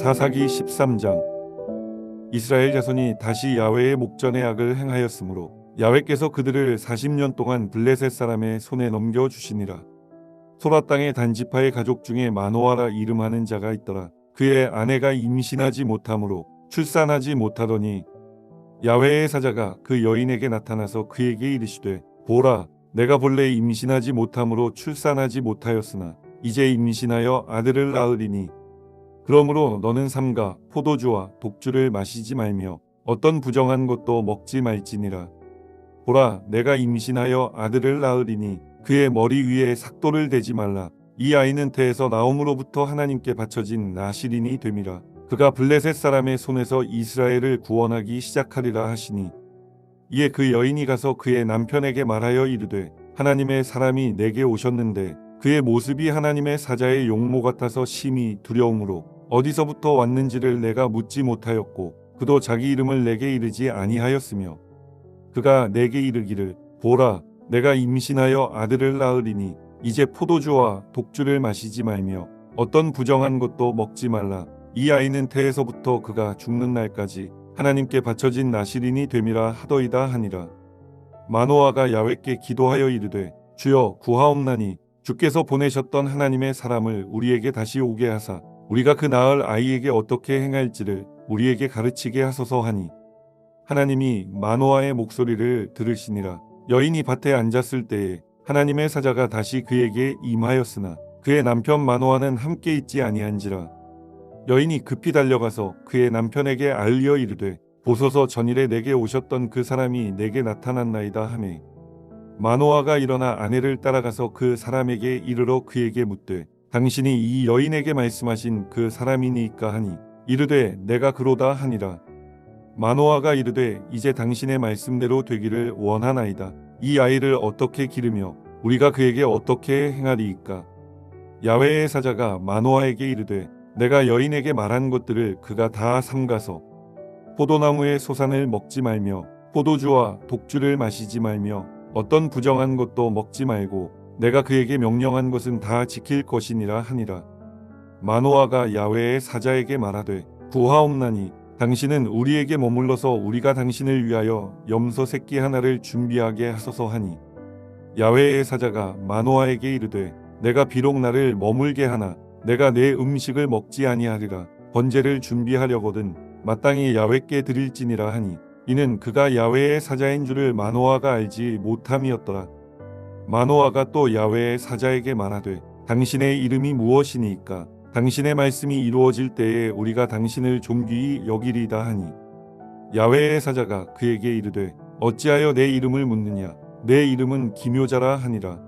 사사기 13장. 이스라엘 자손이 다시 야훼의 목전에 악을 행하였으므로 야훼께서 그들을 40년 동안 블레셋 사람의 손에 넘겨 주시니라. 소라 땅의 단지파의 가족 중에 마노아라 이름하는 자가 있더라. 그의 아내가 임신하지 못하므로 출산하지 못하더니 야훼의 사자가 그 여인에게 나타나서 그에게 이르시되, 보라, 내가 본래 임신하지 못하므로 출산하지 못하였으나 이제 임신하여 아들을 낳으리니 그러므로 너는 삼가 포도주와 독주를 마시지 말며 어떤 부정한 것도 먹지 말지니라. 보라, 내가 임신하여 아들을 낳으리니 그의 머리 위에 삭도를 대지 말라. 이 아이는 태에서 나옴으로부터 하나님께 바쳐진 나실인이 됨이라. 그가 블레셋 사람의 손에서 이스라엘을 구원하기 시작하리라 하시니, 이에 그 여인이 가서 그의 남편에게 말하여 이르되, 하나님의 사람이 내게 오셨는데 그의 모습이 하나님의 사자의 용모 같아서 심히 두려움으로 어디서부터 왔는지를 내가 묻지 못하였고 그도 자기 이름을 내게 이르지 아니하였으며, 그가 내게 이르기를, 보라, 내가 임신하여 아들을 낳으리니 이제 포도주와 독주를 마시지 말며 어떤 부정한 것도 먹지 말라. 이 아이는 태에서부터 그가 죽는 날까지 하나님께 바쳐진 나실인이 됨이라 하더이다 하니라. 마노아가 야훼께 기도하여 이르되, 주여 구하옵나니 주께서 보내셨던 하나님의 사람을 우리에게 다시 오게 하사 우리가 그 낳을 아이에게 어떻게 행할지를 우리에게 가르치게 하소서 하니, 하나님이 마노아의 목소리를 들으시니라. 여인이 밭에 앉았을 때에 하나님의 사자가 다시 그에게 임하였으나 그의 남편 마노아는 함께 있지 아니한지라. 여인이 급히 달려가서 그의 남편에게 알리어 이르되, 보소서, 전일에 내게 오셨던 그 사람이 내게 나타났나이다 하매, 마노아가 일어나 아내를 따라가서 그 사람에게 이르러 그에게 묻되, 당신이 이 여인에게 말씀하신 그 사람이니까 하니, 이르되 내가 그로다 하니라. 마노아가 이르되, 이제 당신의 말씀대로 되기를 원하나이다. 이 아이를 어떻게 기르며 우리가 그에게 어떻게 행하리이까? 야훼의 사자가 마노아에게 이르되, 내가 여인에게 말한 것들을 그가 다 삼가서 포도나무의 소산을 먹지 말며 포도주와 독주를 마시지 말며 어떤 부정한 것도 먹지 말고 내가 그에게 명령한 것은 다 지킬 것이니라 하니라. 마노아가 야훼의 사자에게 말하되, 구하옵나니 당신은 우리에게 머물러서 우리가 당신을 위하여 염소 새끼 하나를 준비하게 하소서 하니, 야훼의 사자가 마노아에게 이르되, 내가 비록 나를 머물게 하나 내가 내 음식을 먹지 아니하리라. 번제를 준비하려거든 마땅히 야훼께 드릴지니라 하니, 이는 그가 야훼의 사자인 줄을 마노아가 알지 못함이었더라. 마노아가 또 야훼의 사자에게 말하되, 당신의 이름이 무엇이니까? 당신의 말씀이 이루어질 때에 우리가 당신을 존귀히 여기리다 하니, 야훼의 사자가 그에게 이르되, 어찌하여 내 이름을 묻느냐? 내 이름은 기묘자라 하니라.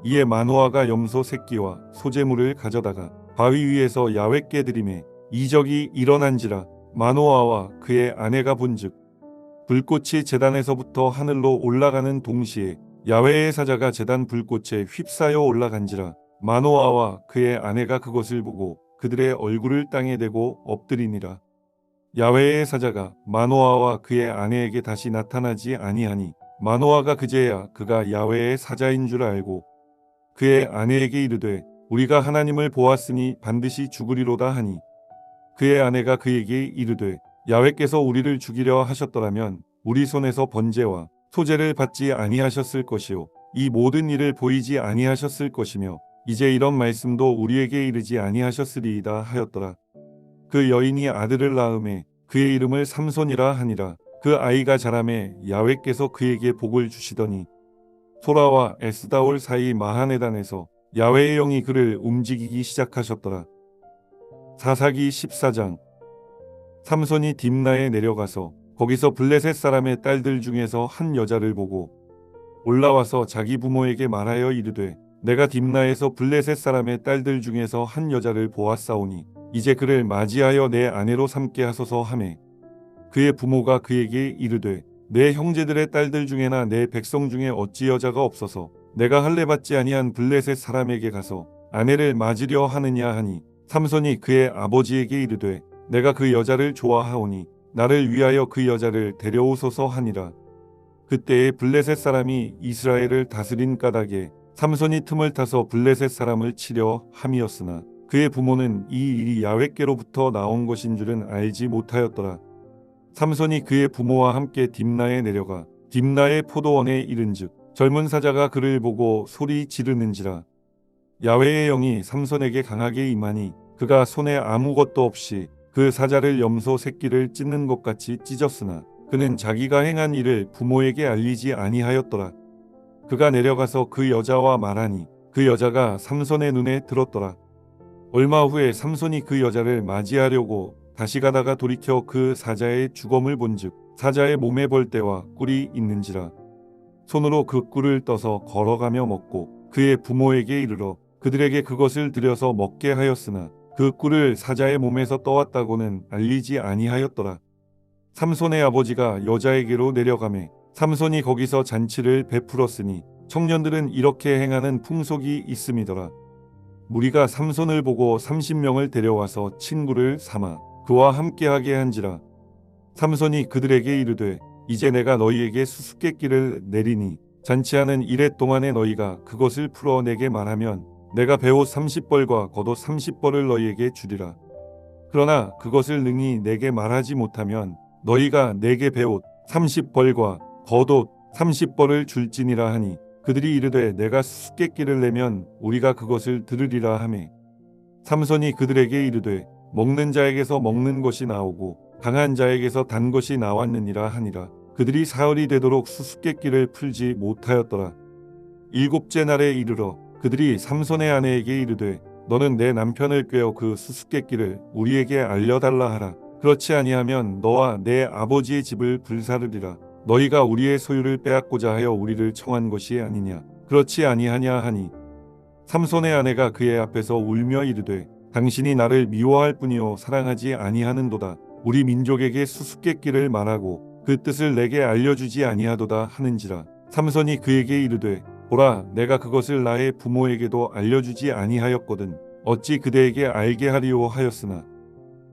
이에 마노아가 염소 새끼와 소재물을 가져다가 바위 위에서 야훼께 드리매 이적이 일어난지라. 마노아와 그의 아내가 본즉 불꽃이 제단에서부터 하늘로 올라가는 동시에 야훼의 사자가 제단 불꽃에 휩싸여 올라간지라. 마노아와 그의 아내가 그것을 보고 그들의 얼굴을 땅에 대고 엎드리니라. 야훼의 사자가 마노아와 그의 아내에게 다시 나타나지 아니하니, 마노아가 그제야 그가 야훼의 사자인 줄 알고 그의 아내에게 이르되, 우리가 하나님을 보았으니 반드시 죽으리로다 하니, 그의 아내가 그에게 이르되, 야훼께서 우리를 죽이려 하셨더라면 우리 손에서 번제와 소제를 받지 아니하셨을 것이요 이 모든 일을 보이지 아니하셨을 것이며 이제 이런 말씀도 우리에게 이르지 아니하셨으리이다 하였더라. 그 여인이 아들을 낳음에 그의 이름을 삼손이라 하니라. 그 아이가 자라매 야훼께서 그에게 복을 주시더니 소라와 에스다올 사이 마하네단에서 야훼의 영이 그를 움직이기 시작하셨더라. 사사기 14장. 삼손이 딥나에 내려가서 거기서 블레셋 사람의 딸들 중에서 한 여자를 보고 올라와서 자기 부모에게 말하여 이르되, 내가 딥나에서 블레셋 사람의 딸들 중에서 한 여자를 보았사오니 이제 그를 맞이하여 내 아내로 삼게 하소서 하매, 그의 부모가 그에게 이르되, 내 형제들의 딸들 중에나 내 백성 중에 어찌 여자가 없어서 내가 할례 받지 아니한 블레셋 사람에게 가서 아내를 맞으려 하느냐 하니, 삼손이 그의 아버지에게 이르되, 내가 그 여자를 좋아하오니 나를 위하여 그 여자를 데려오소서 하니라. 그때에 블레셋 사람이 이스라엘을 다스린 까닭에 삼손이 틈을 타서 블레셋 사람을 치려 함이었으나 그의 부모는 이 일이 야훼께로부터 나온 것인 줄은 알지 못하였더라. 삼손이 그의 부모와 함께 딥나에 내려가 딥나의 포도원에 이른즉 젊은 사자가 그를 보고 소리 지르는지라. 야훼의 영이 삼손에게 강하게 임하니 그가 손에 아무것도 없이 그 사자를 염소 새끼를 찢는 것 같이 찢었으나 그는 자기가 행한 일을 부모에게 알리지 아니하였더라. 그가 내려가서 그 여자와 말하니 그 여자가 삼손의 눈에 들었더라. 얼마 후에 삼손이 그 여자를 맞이하려고 다시 가다가 돌이켜 그 사자의 주검을 본즉 사자의 몸에 벌떼와 꿀이 있는지라. 손으로 그 꿀을 떠서 걸어가며 먹고 그의 부모에게 이르러 그들에게 그것을 들여서 먹게 하였으나 그 꿀을 사자의 몸에서 떠왔다고는 알리지 아니하였더라. 삼손의 아버지가 여자에게로 내려가매 삼손이 거기서 잔치를 베풀었으니 청년들은 이렇게 행하는 풍속이 있음이더라. 무리가 삼손을 보고 30명을 데려와서 친구를 삼아 그와 함께하게 한지라. 삼손이 그들에게 이르되 이제 내가 너희에게 수수께끼를 내리니 잔치하는 이래 동안에 너희가 그것을 풀어 내게 말하면 내가 베옷 30벌과 겉옷 30벌을 너희에게 주리라. 그러나 그것을 능히 내게 말하지 못하면 너희가 내게 베옷 30벌과 겉옷 30벌을 줄지니라 하니 그들이 이르되 내가 수수께끼를 내면 우리가 그것을 들으리라 하매 삼손이 그들에게 이르되 먹는 자에게서 먹는 것이 나오고 강한 자에게서 단 것이 나왔느니라 하니라. 그들이 사흘이 되도록 수수께끼를 풀지 못하였더라. 일곱째 날에 이르러 그들이 삼손의 아내에게 이르되 너는 내 남편을 꾀어 그 수수께끼를 우리에게 알려달라 하라. 그렇지 아니하면 너와 내 아버지의 집을 불사르리라. 너희가 우리의 소유를 빼앗고자 하여 우리를 청한 것이 아니냐. 그렇지 아니하냐 하니 삼손의 아내가 그의 앞에서 울며 이르되 당신이 나를 미워할 뿐이요 사랑하지 아니하는도다. 우리 민족에게 수수께끼를 말하고 그 뜻을 내게 알려주지 아니하도다 하는지라. 삼손이 그에게 이르되 보라 내가 그것을 나의 부모에게도 알려주지 아니하였거든 어찌 그대에게 알게 하리오 하였으나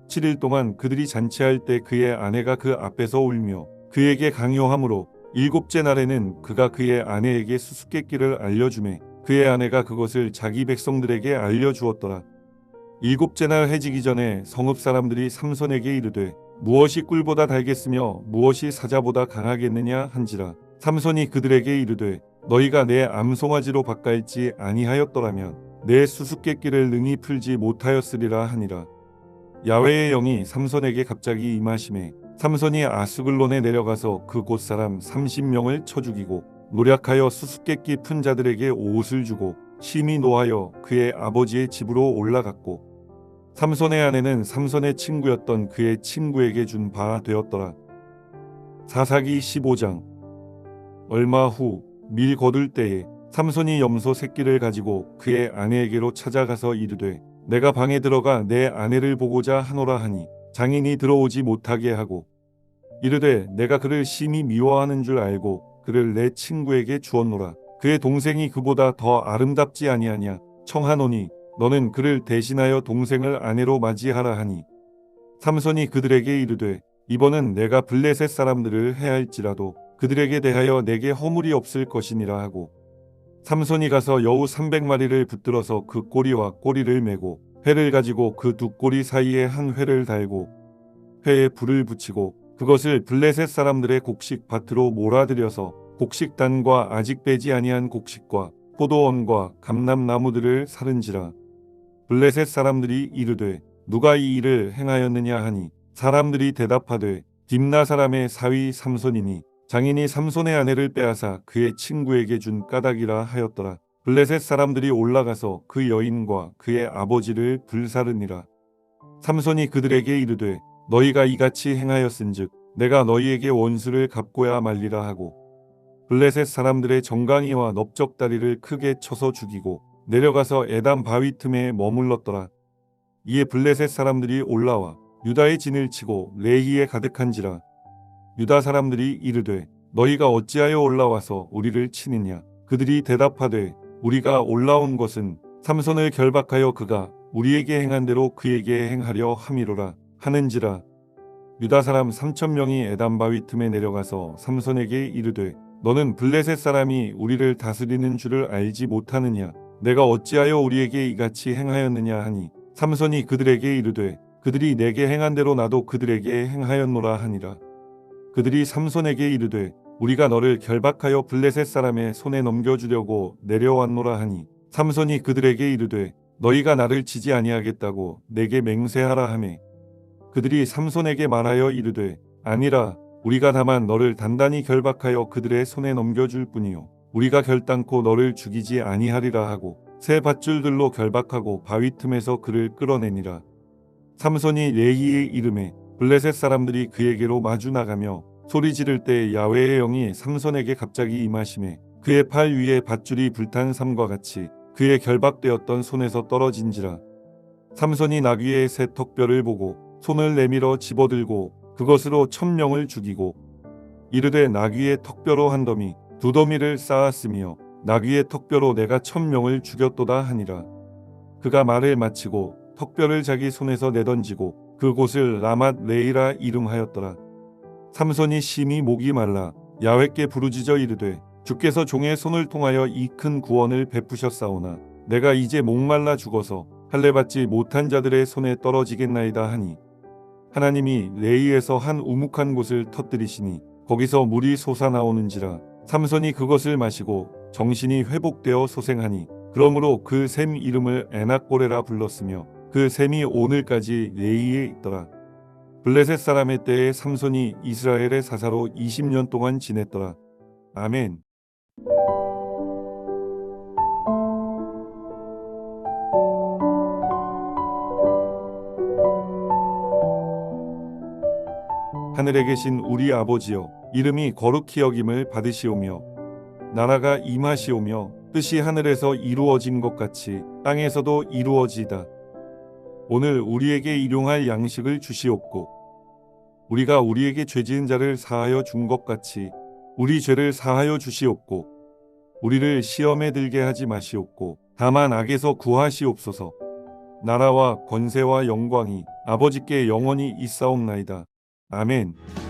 7일 동안 그들이 잔치할 때 그의 아내가 그 앞에서 울며 그에게 강요하므로 일곱째 날에는 그가 그의 아내에게 수수께끼를 알려주매 그의 아내가 그것을 자기 백성들에게 알려주었더라. 일곱째 날 해지기 전에 성읍 사람들이 삼손에게 이르되 무엇이 꿀보다 달겠으며 무엇이 사자보다 강하겠느냐 한지라. 삼손이 그들에게 이르되 너희가 내 암송아지로 바깔지 아니하였더라면 내 수수께끼를 능히 풀지 못하였으리라 하니라. 야훼의 영이 삼손에게 갑자기 임하심에 삼손이 아스글론에 내려가서 그 곳 사람 30명을 쳐 죽이고 노략하여 수수께끼 푼 자들에게 옷을 주고 심히 노하여 그의 아버지의 집으로 올라갔고 삼손의 아내는 삼손의 친구였던 그의 친구에게 준 바 되었더라. 사사기 15장. 얼마 후 밀 거둘 때에 삼손이 염소 새끼를 가지고 그의 아내에게로 찾아가서 이르되 내가 방에 들어가 내 아내를 보고자 하노라 하니 장인이 들어오지 못하게 하고 이르되 내가 그를 심히 미워하는 줄 알고 그를 내 친구에게 주었노라. 그의 동생이 그보다 더 아름답지 아니하냐 청하노니 너는 그를 대신하여 동생을 아내로 맞이하라 하니 삼손이 그들에게 이르되 이번은 내가 블레셋 사람들을 해할지라도 그들에게 대하여 내게 허물이 없을 것이니라 하고 삼손이 가서 여우 300마리를 붙들어서 그 꼬리와 꼬리를 메고 회를 가지고 그 두 꼬리 사이에 한 회를 달고 회에 불을 붙이고 그것을 블레셋 사람들의 곡식 밭으로 몰아들여서 곡식단과 아직 빼지 아니한 곡식과 포도원과 감람나무들을 사른지라. 블레셋 사람들이 이르되 누가 이 일을 행하였느냐 하니 사람들이 대답하되 딥나 사람의 사위 삼손이니 장인이 삼손의 아내를 빼앗아 그의 친구에게 준 까닭이라 하였더라. 블레셋 사람들이 올라가서 그 여인과 그의 아버지를 불사르니라. 삼손이 그들에게 이르되 너희가 이같이 행하였은즉 내가 너희에게 원수를 갚고야 말리라 하고 블레셋 사람들의 정강이와 넓적다리를 크게 쳐서 죽이고 내려가서 에담 바위 틈에 머물렀더라. 이에 블레셋 사람들이 올라와 유다의 진을 치고 레히에 가득한지라. 유다 사람들이 이르되 너희가 어찌하여 올라와서 우리를 치느냐. 그들이 대답하되 우리가 올라온 것은 삼손을 결박하여 그가 우리에게 행한 대로 그에게 행하려 함이로라 하는지라. 유다 사람 3,000명이 에담 바위 틈에 내려가서 삼손에게 이르되 너는 블레셋 사람이 우리를 다스리는 줄을 알지 못하느냐. 내가 어찌하여 우리에게 이같이 행하였느냐 하니 삼손이 그들에게 이르되 그들이 내게 행한 대로 나도 그들에게 행하였노라 하니라. 그들이 삼손에게 이르되 우리가 너를 결박하여 블레셋 사람의 손에 넘겨주려고 내려왔노라 하니 삼손이 그들에게 이르되 너희가 나를 치지 아니하겠다고 내게 맹세하라 하매 그들이 삼손에게 말하여 이르되 아니라 우리가 다만 너를 단단히 결박하여 그들의 손에 넘겨줄 뿐이요 우리가 결단코 너를 죽이지 아니하리라 하고 새 밧줄들로 결박하고 바위 틈에서 그를 끌어내니라. 삼손이 레이의 이름에 블레셋 사람들이 그에게로 마주 나가며 소리 지를 때 야훼의 영이 삼손에게 갑자기 임하심에 그의 팔 위에 밧줄이 불탄 삼과 같이 그의 결박되었던 손에서 떨어진지라. 삼손이 나귀의 새 턱뼈를 보고 손을 내밀어 집어들고 그것으로 1000명을 죽이고 이르되 나귀의 턱뼈로 한 더미 두 더미를 쌓았으며 나귀의 턱뼈로 내가 1000명을 죽였도다 하니라. 그가 말을 마치고 턱뼈를 자기 손에서 내던지고 그곳을 라맛 레이라 이름하였더라. 삼손이 심히 목이 말라 야훼께 부르짖어 이르되 주께서 종의 손을 통하여 이 큰 구원을 베푸셨사오나 내가 이제 목말라 죽어서 할례 받지 못한 자들의 손에 떨어지겠나이다 하니 하나님이 레이에서 한 우묵한 곳을 터뜨리시니 거기서 물이 솟아나오는지라. 삼손이 그것을 마시고 정신이 회복되어 소생하니 그러므로 그 샘 이름을 에낙고레라 불렀으며 그 샘이 오늘까지 레이에 있더라. 블레셋 사람의 때에 삼손이 이스라엘의 사사로 20년 동안 지냈더라. 아멘. 하늘에 계신 우리 아버지여 이름이 거룩히 여김을 받으시오며 나라가 임하시오며 뜻이 하늘에서 이루어진 것 같이 땅에서도 이루어지이다. 오늘 우리에게 일용할 양식을 주시옵고 우리가 우리에게 죄지은 자를 사하여 준 것 같이 우리 죄를 사하여 주시옵고 우리를 시험에 들게 하지 마시옵고 다만 악에서 구하시옵소서. 나라와 권세와 영광이 아버지께 영원히 있사옵나이다. 아멘.